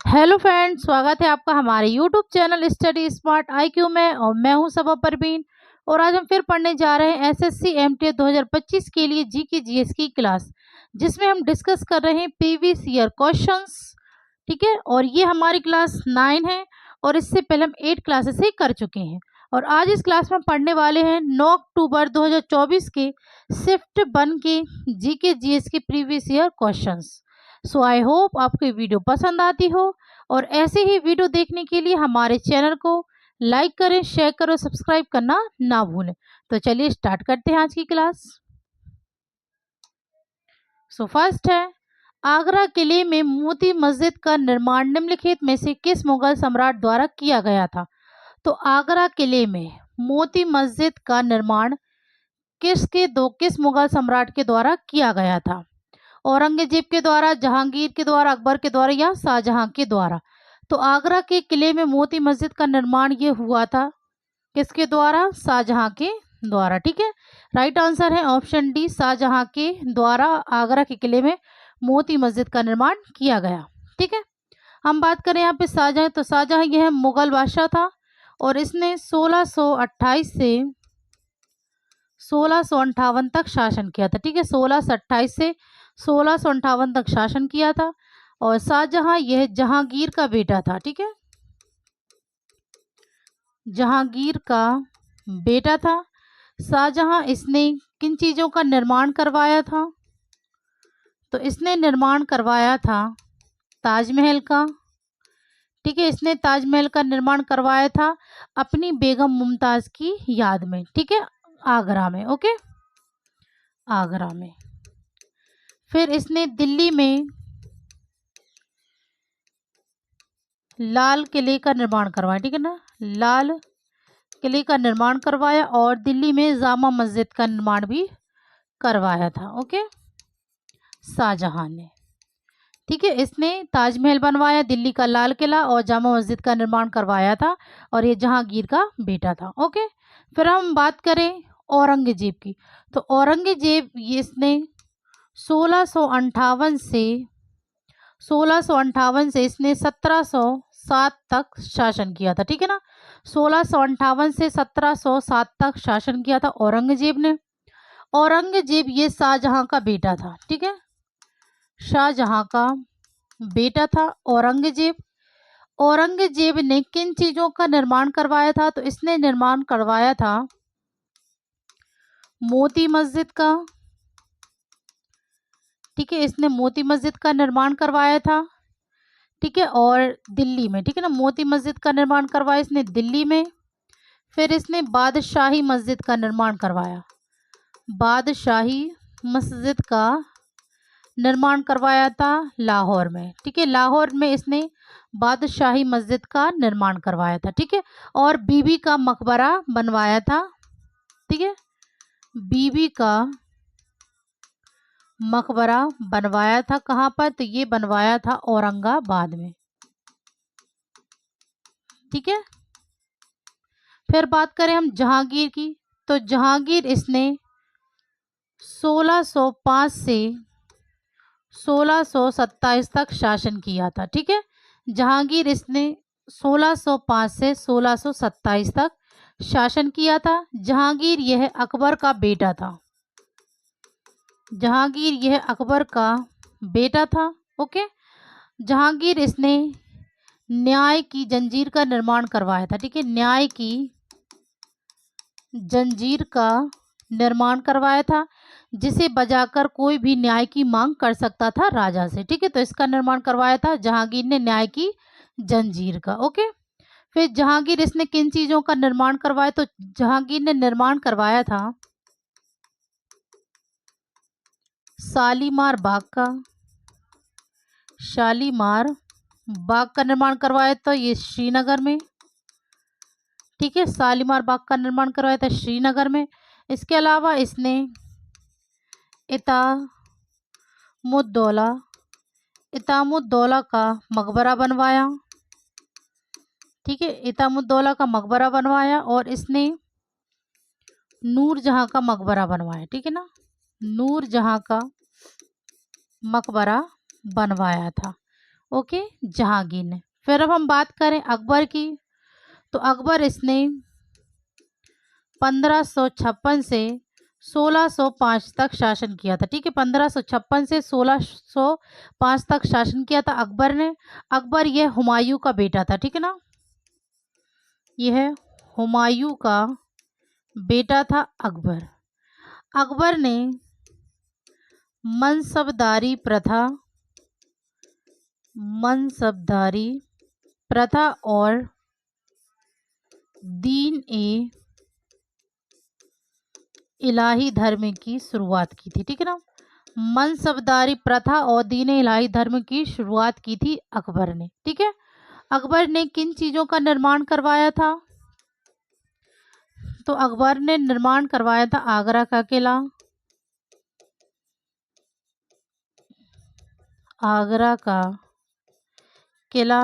Hello friends, स्वागत है आपका हमारे YouTube channel study smart IQ में। और मैं हूं सबा परवीन। और आज हम फिर पढ़ने जा रहे हैं एसएससी एमटीए 2025 के लिए जी के जीएस की क्लास, जिसमें हम डिस्कस कर रहे हैं प्रीवियस ईयर क्वेश्चंस। ठीक है, और ये हमारी क्लास 9 है और इससे पहले हम 8 क्लासेस ही कर चुके हैं। और आज इस क्लास में पढ़ने वाले हैं 9 अक्टूबर 2024 के शिफ्ट 1 के जी के जीएस के previous year questions. So I hope आपको ये वीडियो पसंद आती हो। और ऐसे ही वीडियो देखने के लिए हमारे चैनल को लाइक करें, शेयर करें, सब्सक्राइब करना ना भूलें। तो चलिए स्टार्ट करते हैं आज की क्लास। सो फर्स्ट है, आगरा किले में मोती मस्जिद का निर्माण निम्नलिखित में से किस मुगल सम्राट द्वारा किया गया था? तो आगरा किले में मोती मस्जिद का निर्माण किस मुगल सम्राट के द्वारा किया गया था? औरंगजेब के द्वारा, जहांगीर के द्वारा, अकबर के द्वारा या शाहजहां के द्वारा? तो आगरा के किले में मोती मस्जिद का निर्माण ये हुआ था किसके द्वारा? शाहजहां के द्वारा। ठीक है, राइट आंसर है ऑप्शन डी, शाहजहां के द्वारा आगरा के किले में मोती मस्जिद का निर्माण किया गया। ठीक है, हम बात करें यहाँ पे शाहजहां, तो शाहजहां यह मुगल बादशाह था और इसने 1628 से 1658 तक शासन किया था। ठीक है, 1628 से 1658 तक शासन किया था। और शाहजहां यह जहांगीर का बेटा था। ठीक है, जहांगीर का बेटा था शाहजहां। इसने किन चीज़ों का निर्माण करवाया था? तो इसने निर्माण करवाया था ताजमहल का। ठीक है, इसने ताजमहल का निर्माण करवाया था अपनी बेगम मुमताज की याद में। ठीक है, आगरा में। ओके, आगरा में। फिर इसने दिल्ली में लाल किले का निर्माण करवाया। ठीक है ना, लाल किले का निर्माण करवाया और दिल्ली में जामा मस्जिद का निर्माण भी करवाया था। ओके, शाहजहां ने। ठीक है, इसने ताजमहल बनवाया, दिल्ली का लाल किला और जामा मस्जिद का निर्माण करवाया था और ये जहांगीर का बेटा था। ओके, फिर हम बात करें औरंगजेब की। तो औरंगजेब इसने 1658 से इसने 1707 तक शासन किया था। ठीक है ना, 1658 से 1707 तक शासन किया था औरंगजेब ने। औरंगजेब ये शाहजहां का बेटा था। ठीक है, शाहजहां का बेटा था औरंगजेब। औरंगजेब ने किन चीजों का निर्माण करवाया था? तो इसने निर्माण करवाया था मोती मस्जिद का। ठीक है, इसने मोती मस्जिद का निर्माण करवाया था। ठीक है, और दिल्ली में। ठीक है ना, मोती मस्जिद का निर्माण करवाया इसने दिल्ली में। फिर इसने बादशाही मस्जिद का निर्माण करवाया, बादशाही मस्जिद का निर्माण करवाया था लाहौर में। ठीक है, लाहौर में इसने बादशाही मस्जिद का निर्माण करवाया था। ठीक है, और बीबी का मकबरा बनवाया था। ठीक है, बीबी का मकबरा बनवाया था कहाँ पर? तो ये बनवाया था औरंगाबाद में। ठीक है, फिर बात करें हम जहांगीर की। तो जहांगीर इसने 1605 से 1627 तक शासन किया था। ठीक है, जहांगीर इसने 1605 से 1627 तक शासन किया था। जहांगीर यह अकबर का बेटा था। जहांगीर यह अकबर का बेटा था। ओके, जहांगीर इसने न्याय की जंजीर का निर्माण करवाया था। ठीक है, न्याय की जंजीर का निर्माण करवाया था जिसे बजाकर कोई भी न्याय की मांग कर सकता था राजा से। ठीक है, तो इसका निर्माण करवाया था जहांगीर ने न्याय की जंजीर का। ओके, फिर जहांगीर इसने किन चीजों का निर्माण करवाया? तो जहांगीर ने निर्माण करवाया था शालीमार बाग का। शालीमार बाग का निर्माण करवाया था ये श्रीनगर में। ठीक है, शालीमार बाग का निर्माण करवाया था श्रीनगर में। इसके अलावा इसने इतामुद्दौला इतामुद्दौला का मकबरा बनवाया। ठीक है, इतामुद्दौला का मकबरा बनवाया और इसने नूरजहां का मकबरा बनवाया। ठीक है ना, नूरजहां का मकबरा बनवाया था। ओके, जहांगीर ने। फिर अब हम बात करें अकबर की, तो अकबर इसने 1556 से 1605 तक शासन किया था। ठीक है, 1556 से 1605 तक शासन किया था अकबर ने। अकबर यह हुमायूं का बेटा था। ठीक है ना, यह हुमायूं का बेटा था अकबर। अकबर ने मनसबदारी प्रथा और दीन ए इलाही धर्म की शुरुआत की थी। ठीक है ना, मनसबदारी प्रथा और दीन इलाही धर्म की शुरुआत की थी अकबर ने। ठीक है, अकबर ने किन चीज़ों का निर्माण करवाया था? तो अकबर ने निर्माण करवाया था आगरा का किला, आगरा का किला,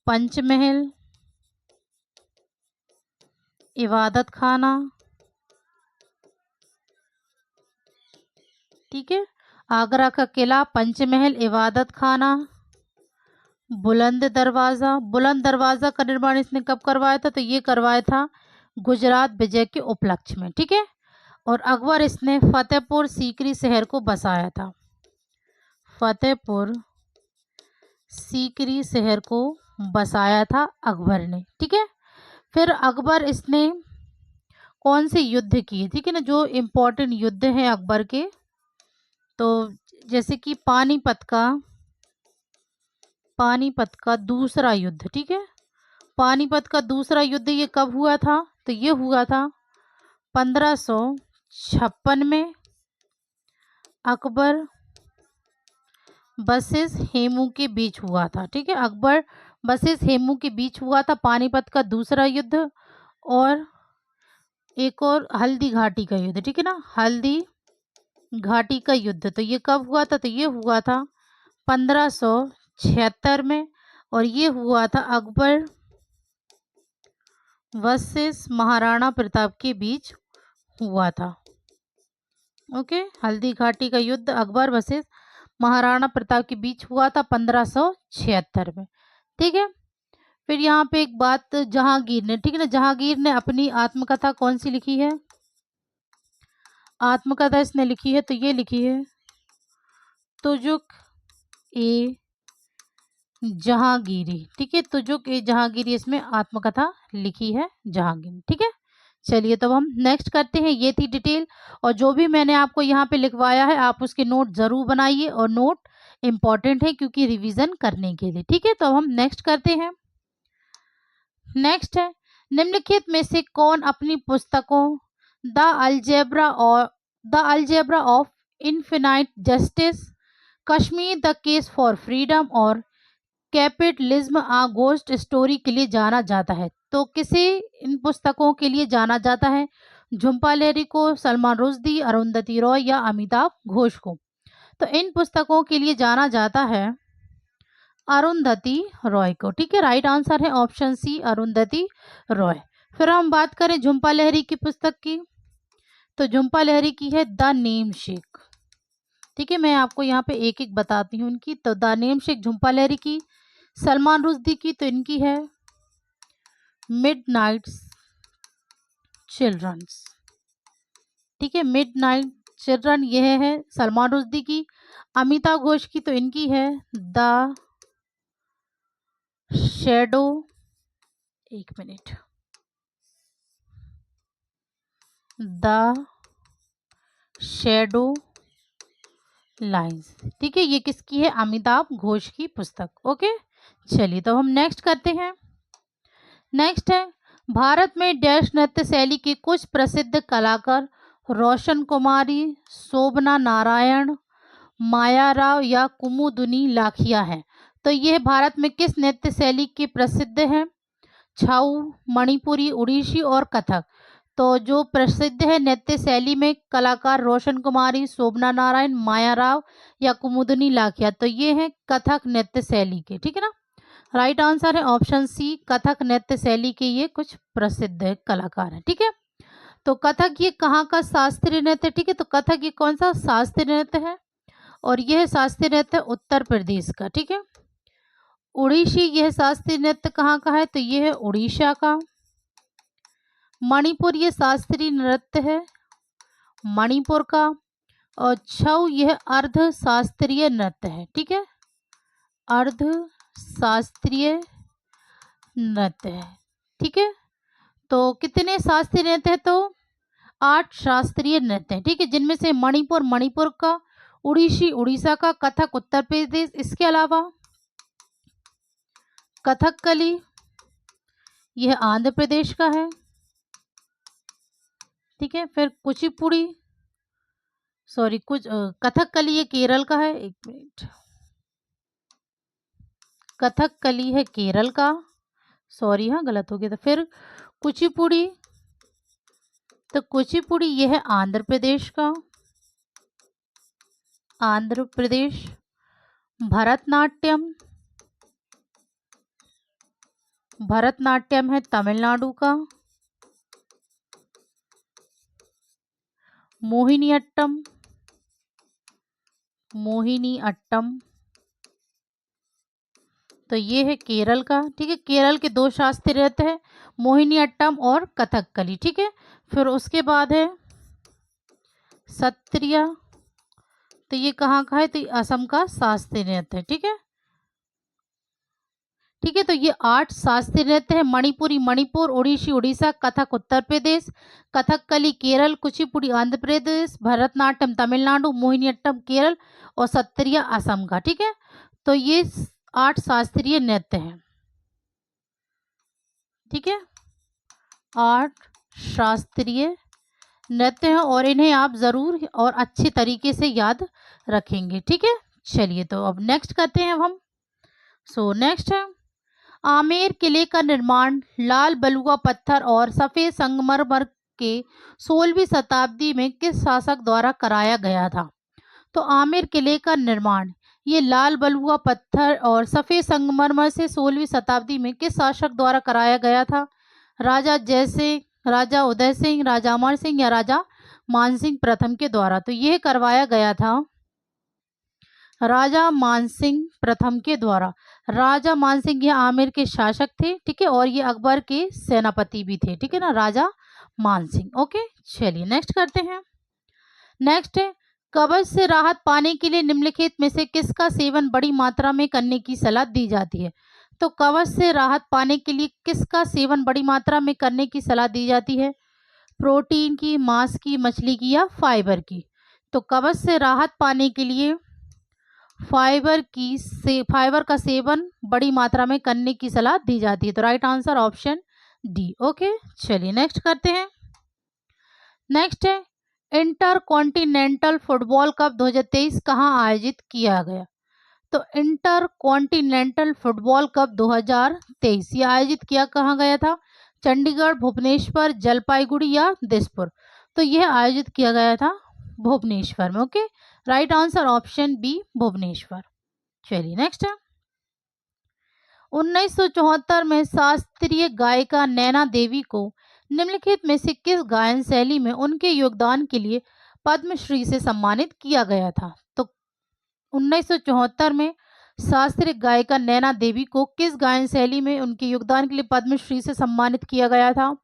पंचमहल, इबादत खाना। ठीक है, आगरा का किला, पंचमहल, इबादत खाना, बुलंद दरवाज़ा। बुलंद दरवाज़ा का निर्माण इसने कब करवाया था? तो ये करवाया था गुजरात विजय के उपलक्ष्य में। ठीक है, और अकबर इसने फतेहपुर सीकरी शहर को बसाया था, फतेहपुर सीकरी शहर को बसाया था अकबर ने। ठीक है, फिर अकबर इसने कौन से युद्ध किए? ठीक है ना, जो इम्पोर्टेंट युद्ध हैं अकबर के, तो जैसे कि पानीपत का दूसरा युद्ध। ठीक है, पानीपत का दूसरा युद्ध ये कब हुआ था? तो ये हुआ था 1556 में, अकबर वर्सेस हेमू के बीच हुआ था। ठीक है, अकबर वर्सेस हेमू के बीच हुआ था पानीपत का दूसरा युद्ध। और एक और हल्दी घाटी का युद्ध। ठीक है ना, हल्दी घाटी का युद्ध, तो ये कब हुआ था? तो ये हुआ था 1576 में, और ये हुआ था अकबर वर्सेस महाराणा प्रताप के बीच हुआ था। ओके, हल्दी घाटी का युद्ध अकबर वर्सेस महाराणा प्रताप के बीच हुआ था 1576 में। ठीक है, फिर यहाँ पे एक बात जहांगीर ने, ठीक है ना, जहांगीर ने अपनी आत्मकथा कौन सी लिखी है? आत्मकथा इसने लिखी है, तो ये लिखी है तुजुक ए जहांगीरी। ठीक है, तुजुक ए जहांगीरी इसमें आत्मकथा लिखी है जहांगीर। ठीक है, चलिए तब हम नेक्स्ट करते हैं। ये थी डिटेल, और जो भी मैंने आपको यहाँ पे लिखवाया है आप उसके नोट ज़रूर बनाइए, और नोट इम्पॉर्टेंट है क्योंकि रिवीजन करने के लिए। ठीक है, तो अब हम नेक्स्ट करते हैं। नेक्स्ट है, निम्नलिखित में से कौन अपनी पुस्तकों the algebra of infinite justice, Kashmir the case for freedom और कैपिटलिज्म आ गोस्ट स्टोरी के लिए जाना जाता है? तो किसे इन पुस्तकों के लिए जाना जाता है? झुम्पा लाहिरी को, सलमान रुश्दी, अरुंधति रॉय या अमिताभ घोष को? तो इन पुस्तकों के लिए जाना जाता है अरुंधति रॉय को। ठीक है, राइट आंसर है ऑप्शन सी, अरुंधति रॉय। फिर हम बात करें झुम्पा लाहिरी की पुस्तक की, तो झुम्पा लाहिरी की है द नेम शेक। ठीक है, मैं आपको यहाँ पे एक एक बताती हूँ उनकी। तो the name shake Jhumpa Lahiri की। सलमान रुश्दी की तो इनकी है मिडनाइट चिल्ड्रंस। ठीक है, मिडनाइट चिल्ड्रन यह है सलमान रुश्दी की। अमिताभ घोष की तो इनकी है द शैडो, एक मिनट, द शैडो लाइंस। ठीक है, ये किसकी है? अमिताभ घोष की पुस्तक। ओके, चलिए तो हम नेक्स्ट करते हैं। नेक्स्ट है, भारत में डैश नृत्य शैली के कुछ प्रसिद्ध कलाकार रोशन कुमारी, शोभना नारायण, माया राव या कुमुदुनी लाखिया हैं। तो यह भारत में किस नृत्य शैली के प्रसिद्ध हैं? छाऊ, मणिपुरी, उड़ीसी और कथक। तो जो प्रसिद्ध है नृत्य शैली में कलाकार रोशन कुमारी, शोभना नारायण, माया राव या कुमुदुनी लाखिया, तो ये है कथक नृत्य शैली के। ठीक है ना, राइट आंसर है ऑप्शन सी, कथक नृत्य शैली के ये कुछ प्रसिद्ध कलाकार हैं। ठीक है, तो कथक ये कहाँ का शास्त्रीय नृत्य? ठीक है, तो कथक ये कौन सा शास्त्रीय नृत्य है? और यह शास्त्रीय नृत्य उत्तर प्रदेश का। ठीक है, ओडिसी यह शास्त्रीय नृत्य कहाँ का है? तो ये है उड़ीसा का। मणिपुर ये शास्त्रीय नृत्य है मणिपुर का। और छऊ यह अर्ध शास्त्रीय नृत्य है। ठीक है, अर्ध शास्त्रीय नृत्य है। ठीक है, तो कितने शास्त्रीय नृत्य है? तो 8 शास्त्रीय नृत्य है। ठीक है, जिनमें से मणिपुर मणिपुर का, उड़ीसी उड़ीसा का, कथक उत्तर प्रदेश, इसके अलावा कथकली यह आंध्र प्रदेश का है। ठीक है, फिर कुचिपुड़ी कथकली ये केरल का है। एक मिनट, कथकली है केरल का, हाँ गलत हो गया था। फिर कुचिपुड़ी, तो कुचिपुड़ी ये है आंध्र प्रदेश का, आंध्र प्रदेश। भरतनाट्यम, भरतनाट्यम है तमिलनाडु का। मोहिनीअट्टम, मोहिनीअट्टम तो ये है केरल का। ठीक है, केरल के 2 शास्त्रीय नृत्य है, मोहिनीअट्टम और कथकली। ठीक है, फिर उसके बाद है सत्रिया, तो ये कहाँ का है? तो असम का शास्त्रीय नृत्य है। ठीक है, ठीक है, तो ये 8 शास्त्रीय नृत्य है। मणिपुरी मणिपुर, ओडिसी उड़ीसा, कथक उत्तर प्रदेश, कथकली केरल, कुचिपुड़ी आंध्र प्रदेश, भरतनाट्यम तमिलनाडु, मोहिनीअट्टम केरल और सत्रिया असम का। ठीक है, तो ये 8 शास्त्रीय नृत्य हैं। ठीक है, 8 शास्त्रीय नृत्य हैं और इन्हें आप ज़रूर और अच्छे तरीके से याद रखेंगे। ठीक है, चलिए तो अब नेक्स्ट करते हैं हम। नेक्स्ट है आमेर किले का निर्माण लाल बलुआ पत्थर और सफ़ेद संगमरमर के 16वीं शताब्दी में किस शासक द्वारा कराया गया था? तो आमेर किले का निर्माण ये लाल बलुआ पत्थर और सफ़ेद संगमरमर से 16वीं शताब्दी में किस शासक द्वारा कराया गया था? राजा जयसिंह, राजा उदय सिंह, राजा अमर सिंह या राजा मानसिंह प्रथम के द्वारा? तो यह करवाया गया था राजा मानसिंह प्रथम के द्वारा। राजा मानसिंह ये आमेर के शासक थे। ठीक है, और ये अकबर के सेनापति भी थे। ठीक है ना, राजा मानसिंह। ओके, चलिए नेक्स्ट करते हैं। नेक्स्ट है कब्ज से राहत पाने के लिए निम्नलिखित में से किसका सेवन बड़ी मात्रा में करने की सलाह दी जाती है? तो कब्ज से राहत पाने के लिए किसका सेवन बड़ी मात्रा में करने की सलाह दी जाती है? प्रोटीन की, मांस की, मछली की या फाइबर की? तो कब्ज से राहत पाने के लिए फाइबर का सेवन बड़ी मात्रा में करने की सलाह दी जाती है। तो right answer option D. Okay, चलिए नेक्स्ट करते हैं। नेक्स्ट है इंटर कॉन्टिनेंटल फुटबॉल कप 2023 कहाँ आयोजित किया गया? तो इंटर कॉन्टिनेंटल फुटबॉल कप 2023 ये आयोजित किया कहाँ गया था? चंडीगढ़, भुवनेश्वर, जलपाईगुड़ी या दिसपुर? तो यह आयोजित किया गया था भुवनेश्वर में। Okay, right answer option B Bhubaneswar. चलिए नेक्स्ट है 1974 में शास्त्रीय गायिका नैना देवी को निम्नलिखित में से किस गायन शैली में उनके योगदान के लिए पद्मश्री से सम्मानित किया गया था? तो 1974 में शास्त्रीय गायिका नैना देवी को किस गायन शैली में उनके योगदान के लिए पद्मश्री से सम्मानित किया गया था?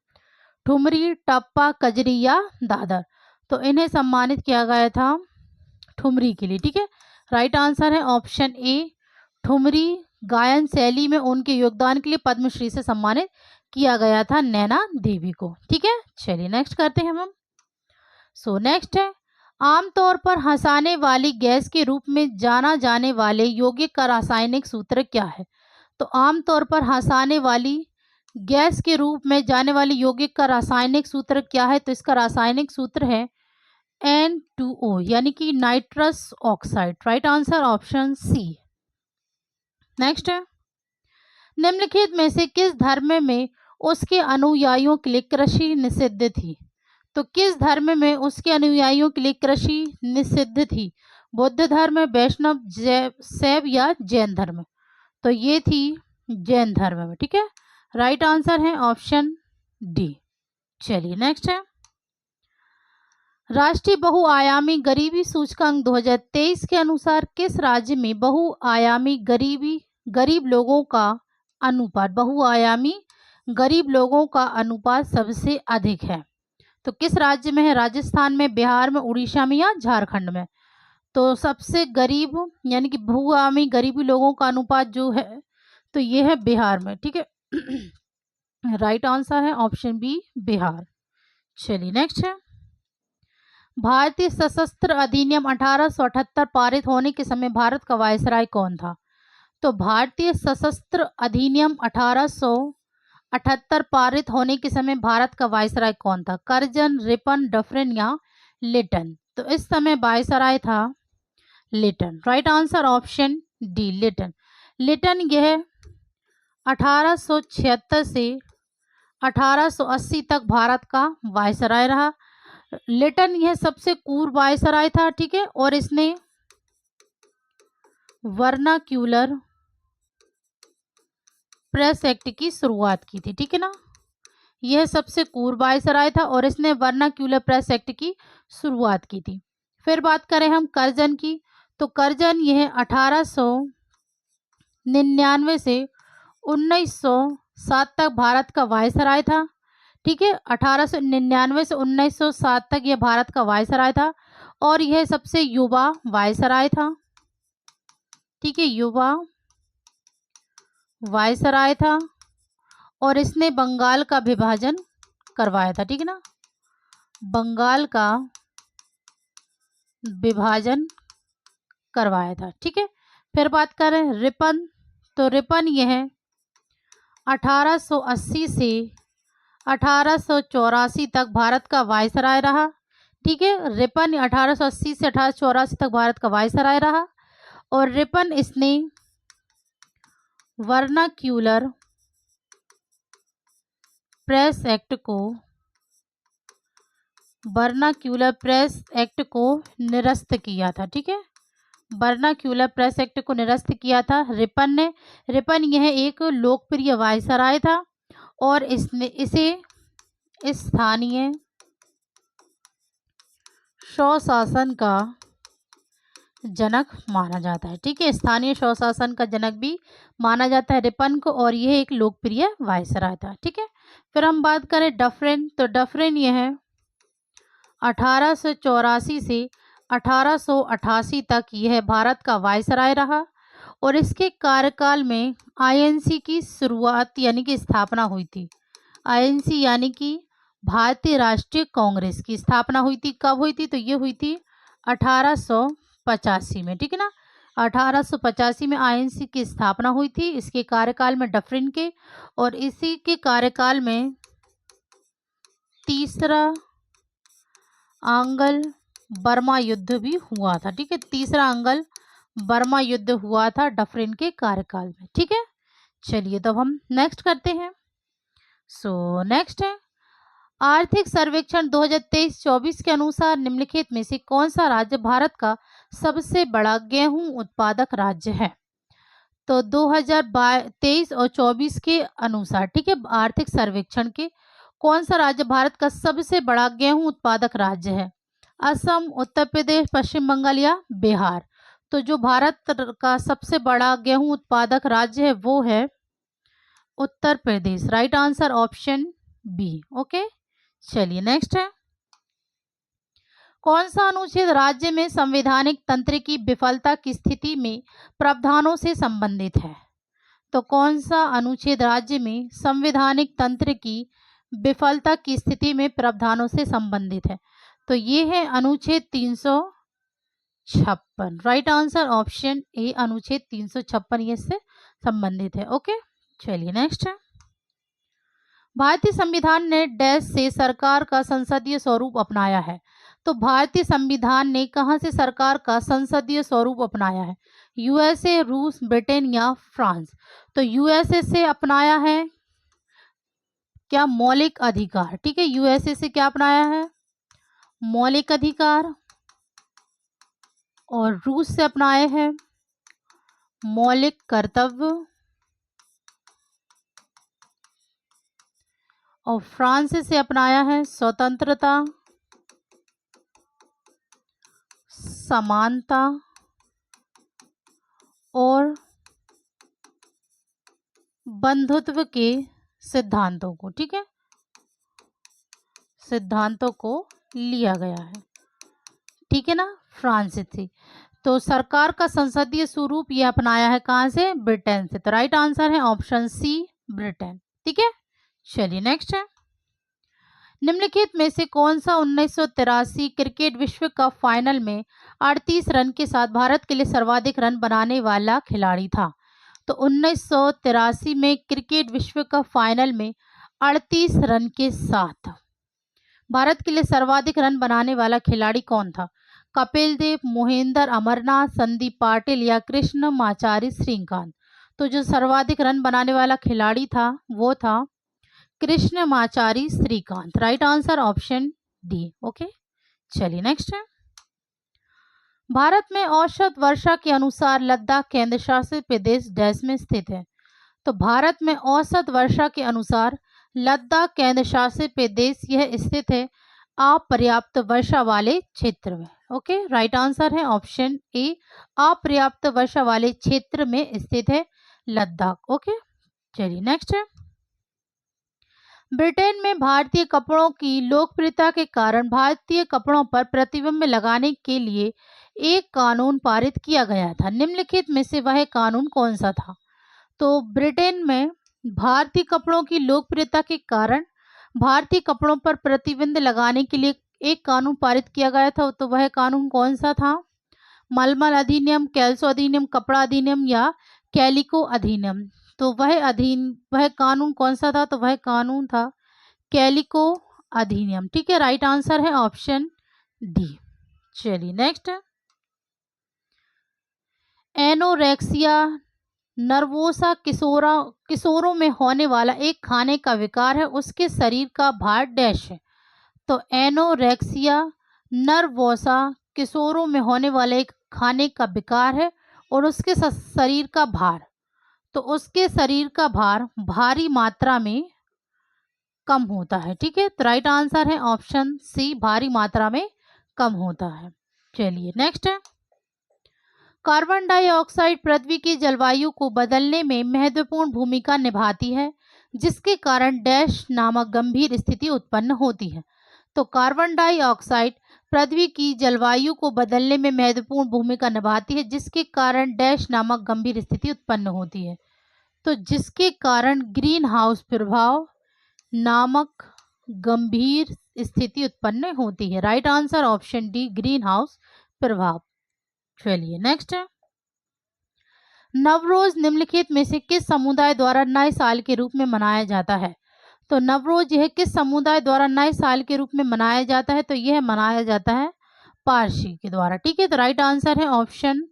ठुमरी, टप्पा, कजरी या दादर? तो इन्हें सम्मानित किया गया था ठुमरी के लिए। ठीक है, राइट आंसर है ऑप्शन ए ठुमरी गायन शैली में उनके योगदान के लिए पद्मश्री से सम्मानित किया गया था नैना देवी को। ठीक है, चलिए नेक्स्ट करते हैं हम। नेक्स्ट है आमतौर पर हंसाने वाली गैस के रूप में जाना जाने वाले यौगिक का रासायनिक सूत्र क्या है? तो आमतौर पर हंसाने वाली गैस के रूप में जाने वाली यौगिक का रासायनिक सूत्र क्या है? तो इसका रासायनिक सूत्र है N2O यानी कि nitrous oxide. Right answer option C. Next है निम्नलिखित में से किस धर्म में उसके अनुयायियों के लिए कृषि निषिद्ध थी? तो किस धर्म में उसके अनुयायियों के लिए कृषि निषिद्ध थी? बौद्ध धर्म, वैष्णव, शैव या जैन धर्म? तो ये थी जैन धर्म में। ठीक है, राइट आंसर है ऑप्शन डी। चलिए नेक्स्ट है राष्ट्रीय बहुआयामी गरीबी सूचकांक 2023 के अनुसार किस राज्य में बहुआयामी गरीबी गरीब लोगों का अनुपात, बहुआयामी गरीब लोगों का अनुपात सबसे अधिक है? तो किस राज्य में है? राजस्थान में, बिहार में, उड़ीसा में या झारखंड में? तो सबसे गरीब यानी कि बहुआयामी गरीबी लोगों का अनुपात जो है तो ये है बिहार में, ठीक है। राइट आंसर है ऑप्शन बी, बिहार। चलिए नेक्स्ट है, भारतीय सशस्त्र अधिनियम 1878 पारित होने के समय भारत का वायसराय कौन था? तो भारतीय सशस्त्र अधिनियम 1878 पारित होने के समय भारत का वायसराय कौन था? कर्जन, रिपन, डफरिन या लिटन? तो इस समय वायसराय था Lytton. Right answer option D, Lytton. Lytton यह 1876 से 1880 तक भारत का वायसराय रहा। लिटन यह सबसे पूर्व वायसराय था, ठीक है, और इसने वर्नाक्यूलर प्रेस एक्ट की शुरुआत की थी, ठीक है ना। यह सबसे पूर्व वायसराय था और इसने वर्नाक्यूलर प्रेस एक्ट की शुरुआत की थी। फिर बात करें हम कर्जन की, तो कर्जन यह 1899 से 1907 तक भारत का वायसराय था, ठीक है। 1899 से 1907 तक यह भारत का वायसराय था और यह सबसे युवा वायसराय था, ठीक है, युवा वायसराय था और इसने बंगाल का विभाजन करवाया था, ठीक है ना, बंगाल का विभाजन करवाया था, ठीक है। फिर बात करें रिपन, तो रिपन यह 1880 से 1884 तक भारत का वायसराय रहा, ठीक है। रिपन 1880 से 1884 तक भारत का वायसराय रहा और रिपन इसने वर्नाक्यूलर प्रेस एक्ट को निरस्त किया था, ठीक है। वर्नाक्यूलर प्रेस एक्ट को निरस्त किया था रिपन ने। रिपन यह एक लोकप्रिय वायसराय था और इसे स्थानीय स्वशासन का जनक माना जाता है, ठीक है। स्थानीय स्वशासन का जनक भी माना जाता है रिपन को और यह एक लोकप्रिय वायसराय था, ठीक है। फिर हम बात करें डफरिन, तो डफरिन यह 1884 से 1888 तक यह भारत का वायसराय रहा और इसके कार्यकाल में आईएनसी की शुरुआत यानी कि स्थापना हुई थी। आईएनसी यानी कि भारतीय राष्ट्रीय कांग्रेस की स्थापना हुई थी। कब हुई थी? तो ये हुई थी 1885 में, ठीक है ना। 1885 में आईएनसी की स्थापना हुई थी, इसके कार्यकाल में डफरिन के, और इसी के कार्यकाल में तीसरा आंगल बर्मा युद्ध भी हुआ था, ठीक है। तीसरा आंगल बर्मा युद्ध हुआ था डफरिन के कार्यकाल में, ठीक है। चलिए तो हम नेक्स्ट करते हैं। नेक्स्ट है, आर्थिक सर्वेक्षण 2023-24 के अनुसार निम्नलिखित में से कौन सा राज्य भारत का सबसे बड़ा गेहूं उत्पादक राज्य है? तो 2023 और 24 के अनुसार, ठीक है, आर्थिक सर्वेक्षण के कौन सा राज्य भारत का सबसे बड़ा गेहूं उत्पादक राज्य है? असम, उत्तर प्रदेश, पश्चिम बंगाल या बिहार? तो जो भारत का सबसे बड़ा गेहूं उत्पादक राज्य है वो है Uttar Pradesh. Right answer option B. Okay, चलिए नेक्स्ट है, कौन सा अनुच्छेद राज्य में संवैधानिक तंत्र की विफलता की स्थिति में प्रावधानों से संबंधित है? तो कौन सा अनुच्छेद राज्य में संवैधानिक तंत्र की विफलता की स्थिति में प्रावधानों से संबंधित है? तो ये है अनुच्छेद 356। राइट आंसर ऑप्शन ए, अनुच्छेद 356 ये से संबंधित है। ओके, चलिए नेक्स्ट है, भारतीय संविधान ने डैश से सरकार का संसदीय स्वरूप अपनाया है? तो भारतीय संविधान ने कहां से सरकार का संसदीय स्वरूप अपनाया है? यूएसए, रूस, ब्रिटेन या फ्रांस? तो यूएसए से अपनाया है क्या? मौलिक अधिकार, ठीक है। यूएसए से क्या अपनाया है? मौलिक अधिकार। और रूस से अपनाए हैं मौलिक कर्तव्य और फ्रांस से अपनाया है स्वतंत्रता, समानता और बंधुत्व के सिद्धांतों को, ठीक है, सिद्धांतों को लिया गया है, ठीक है ना, फ्रांस से थी। तो सरकार का संसदीय स्वरूप ये अपनाया है कहाँ से? ब्रिटेन से। तो राइट आंसर है ऑप्शन सी, ब्रिटेन, ठीक है। चलिए नेक्स्ट है, निम्नलिखित में से कौन सा 1983 क्रिकेट विश्व कप फाइनल में 38 रन के साथ भारत के लिए सर्वाधिक रन बनाने वाला खिलाड़ी था? तो 1983 में क्रिकेट विश्व कप फाइनल में 38 रन के साथ भारत के लिए सर्वाधिक रन बनाने वाला खिलाड़ी कौन था? कपिल देव, मोहिंदर अमरनाथ, संदीप पाटिल या कृष्णमाचारी श्रीकांत? तो जो सर्वाधिक रन बनाने वाला खिलाड़ी था वो था Krishnamachari Srikkanth. Right answer option D. Okay, चलिए नेक्स्ट है, भारत में औसत वर्षा के अनुसार लद्दाख केंद्र शासित प्रदेश डैश में स्थित है? तो भारत में औसत वर्षा के अनुसार लद्दाख केंद्र शासित प्रदेश यह स्थित है अपर्याप्त वर्षा वाले क्षेत्र में। ओके, राइट आंसर है ऑप्शन ए, अपर्याप्त वर्षा वाले क्षेत्र में स्थित है लद्दाख। ओके, चलिए नेक्स्ट है, ब्रिटेन में भारतीय कपड़ों की लोकप्रियता के कारण भारतीय कपड़ों पर प्रतिबंध लगाने के लिए एक कानून पारित किया गया था। निम्नलिखित में से वह कानून कौन सा था? तो ब्रिटेन में भारतीय कपड़ों की लोकप्रियता के कारण भारतीय कपड़ों पर प्रतिबंध लगाने के लिए एक कानून पारित किया गया था। तो वह कानून कौन सा था? मलमल अधिनियम, कैल्सो अधिनियम, कपड़ा अधिनियम या कैलिको अधिनियम? तो वह कानून कौन सा था? तो वह कानून था कैलिको अधिनियम, ठीक है। राइट आंसर है ऑप्शन डी। चलिए नेक्स्ट, एनोरेक्सिया नर्वोसा किशोरों में होने वाला एक खाने का विकार है, उसके शरीर का भार डैश है? तो एनोरेक्सिया नर्वोसा किशोरों में होने वाला एक खाने का विकार है और उसके शरीर का भार, तो उसके शरीर का भार भारी मात्रा में कम होता है, ठीक है। तो राइट आंसर है ऑप्शन सी, भारी मात्रा में कम होता है। चलिए नेक्स्ट है, कार्बन डाइऑक्साइड पृथ्वी की जलवायु को बदलने में महत्वपूर्ण भूमिका निभाती है, जिसके कारण डैश नामक गंभीर स्थिति उत्पन्न होती है। तो कार्बन डाइऑक्साइड पृथ्वी की जलवायु को बदलने में महत्वपूर्ण भूमिका निभाती है, जिसके कारण डैश नामक गंभीर स्थिति उत्पन्न होती है। तो जिसके कारण ग्रीन हाउस प्रभाव नामक गंभीर स्थिति उत्पन्न होती है। Right answer option D, green house प्रभाव। चलिए नेक्स्ट है, नवरोज निम्नलिखित में से किस समुदाय द्वारा नए साल के रूप में मनाया जाता है? तो नवरोज यह किस समुदाय द्वारा नए साल के रूप में मनाया जाता है? तो यह मनाया जाता है पारसी के द्वारा, ठीक है। तो राइट आंसर है ऑप्शन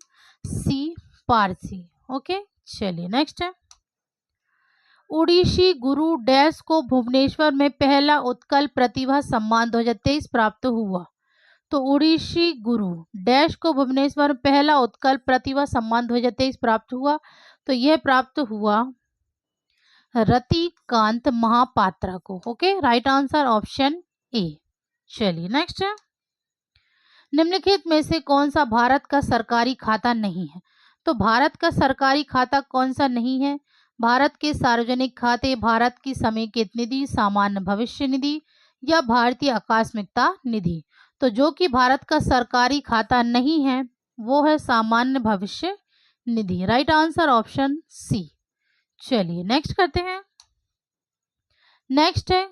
सी, पारसी। ओके, चलिए नेक्स्ट है, ओडिशी गुरु डैश को भुवनेश्वर में पहला उत्कल प्रतिभा सम्मान 2023 प्राप्त हुआ? तो ओडिशी गुरु डैश को भुवनेश्वर में पहला उत्कल प्रतिभा सम्मान 2023 प्राप्त हुआ? तो यह प्राप्त हुआ रतिकांत महापात्रा को। Okay, right answer option A. चलिए नेक्स्ट है, निम्नलिखित में से कौन सा भारत का सरकारी खाता नहीं है? तो भारत का सरकारी खाता कौन सा नहीं है? भारत के सार्वजनिक खाते, भारत की समेकित निधि, सामान्य भविष्य निधि या भारतीय आकस्मिकता निधि? तो जो कि भारत का सरकारी खाता नहीं है वो है सामान्य भविष्य निधि। Right answer option C. चलिए नेक्स्ट करते हैं, नेक्स्ट है,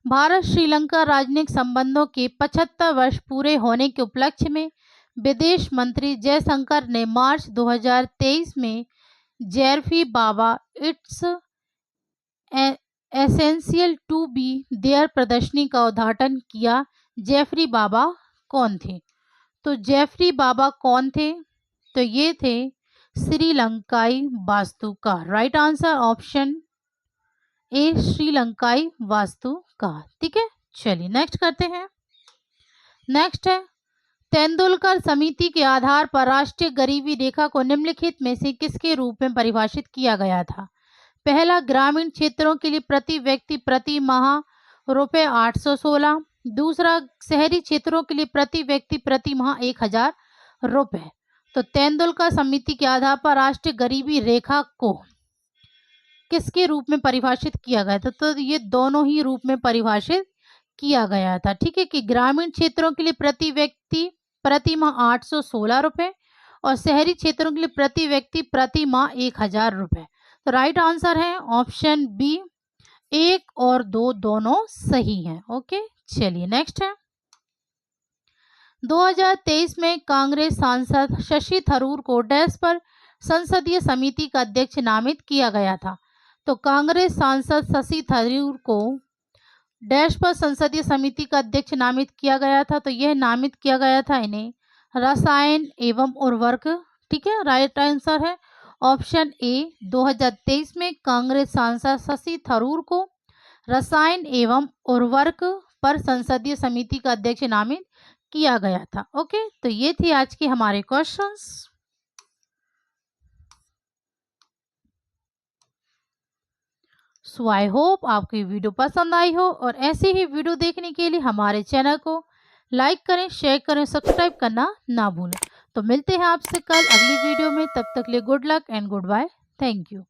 भारत श्रीलंका राजनयिक संबंधों के 75 वर्ष पूरे होने के उपलक्ष्य में विदेश मंत्री जयशंकर ने मार्च 2023 में जेफरी बाबा it's essential to be there प्रदर्शनी का उद्घाटन किया। जेफरी बाबा कौन थे? तो जेफरी बाबा कौन थे? तो ये थे श्रीलंकाई वास्तुकार। राइट आंसर ऑप्शन ए, श्रीलंकाई वास्तुकार, ठीक है। चलिए नेक्स्ट करते हैं, नेक्स्ट है, तेंदुलकर समिति के आधार पर राष्ट्रीय गरीबी रेखा को निम्नलिखित में से किसके रूप में परिभाषित किया गया था? पहला, ग्रामीण क्षेत्रों के लिए प्रति व्यक्ति प्रति माह रुपये 816। दूसरा, शहरी क्षेत्रों के लिए प्रति व्यक्ति प्रति माह 1000 रुपये। तो तेंदुलकर समिति के आधार पर राष्ट्रीय गरीबी रेखा को किसके रूप में परिभाषित किया गया था? तो ये दोनों ही रूप में परिभाषित किया गया था। ठीक है, कि ग्रामीण क्षेत्रों के लिए प्रति व्यक्ति प्रति माह 816 रुपये और शहरी क्षेत्रों के लिए प्रति व्यक्ति प्रति माह 1000 रुपये। तो राइट आंसर है ऑप्शन बी, 1 और 2 दोनों सही हैं। ओके, चलिए नेक्स्ट है। 2023 में कांग्रेस सांसद शशि थरूर को डैश पर संसदीय समिति का अध्यक्ष नामित किया गया था? तो कांग्रेस सांसद शशि थरूर को डैश पर संसदीय समिति का अध्यक्ष नामित किया गया था। तो यह नामित किया गया था इन्हें रसायन एवं उर्वरक। ठीक है, राइट आंसर है ऑप्शन ए, 2023 में कांग्रेस सांसद शशि थरूर को रसायन एवं उर्वरक पर संसदीय समिति का अध्यक्ष नामित किया गया था। ओके, तो ये थी आज के हमारे क्वेश्चंस। सो आई होप आपको ये वीडियो पसंद आई हो, और ऐसे ही वीडियो देखने के लिए हमारे चैनल को लाइक करें, शेयर करें, सब्सक्राइब करना ना भूलें। तो मिलते हैं आपसे कल अगली वीडियो में, तब तक के लिए good luck and goodbye. Thank you.